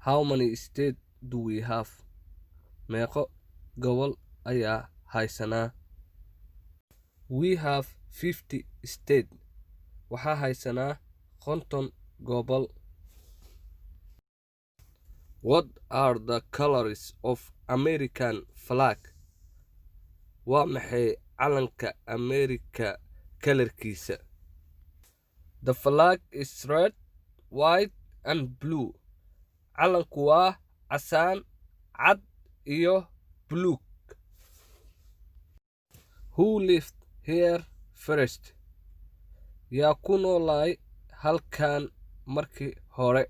How many states do we have? Meeqo gobol ayaa haysanaa? We have 50 states. Waxaa haysanaa 50 gobol. What are the colors of American flag? Waa maxay calanka America kalarkiisa? The flag is red, white and blue. Calanku waa casaan, cad iyo buluug. Who lived here first? Yaa ku noolay halkan markii hore?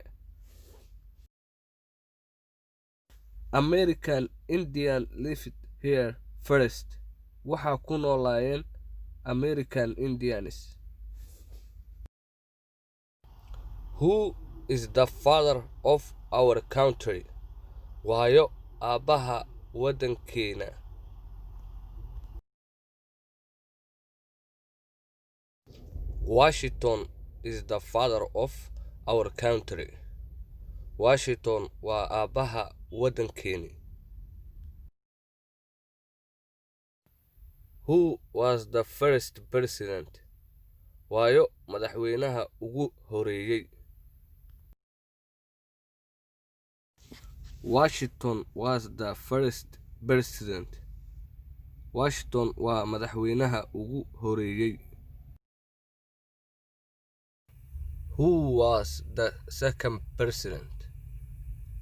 American Indian lived here first. Waxaa ku noolaayeen American Indians. Who is the father of our country? Waayo aabbaha waddankeena? Washington is the father of our country. Washington waa aabbaha waddankeeni. Who was the first president? Waayo madaxweynaha ugu horeeyay? Washington was the first president. Washington waa madaxweynaha ugu horeeyay. Who was the second president?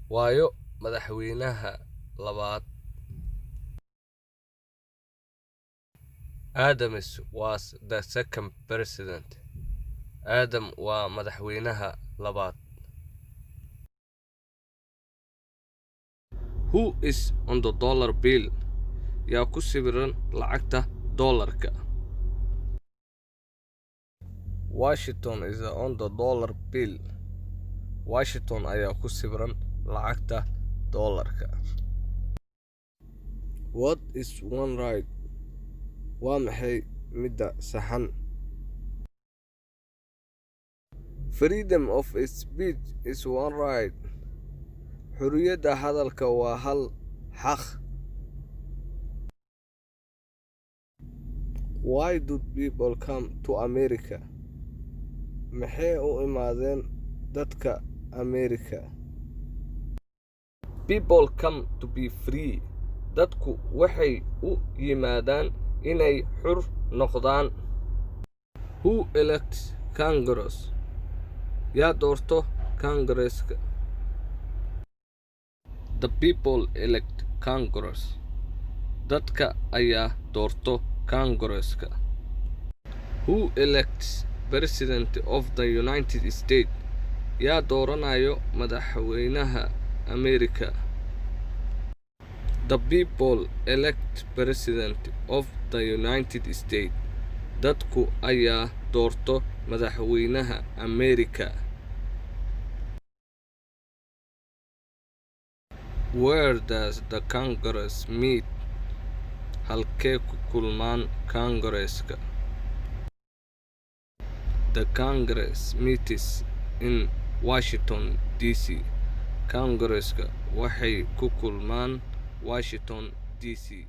Waayo madaxweynaha labaad? Adams was the second president. Adam waa madaxweynaha labaad. Who is on the dollar bill? Yaa ku sawiran lacagta dollarka? Washington is on the dollar bill. Washington ayaa ku sawiran lacagta dollarka. What is one right? Waa maxay midda saxan? Freedom of speech is one right. Xurriyadda hadalka waa hal xaq. Why do people come to America? Maxay u imaadeen dadka America? People come to be free. Dadku waxay u yimaadaan inay xur noqdaan. Who elects Congress? Yaa doorto Congress-ka? The people elect Congress. Dadka ayaa doorto Congress-ka. Who elects President of the United States? Yaa dooranayo madaxweynaha America? The people elect President of the United States. Dadku ayaa doorto madaxweynaha America. Where does the Congress meet? Halkee ku kulmaan Congress-ka? The Congress meets in Washington, D.C. Congress-ka waxay ku kulmaan Washington, D.C.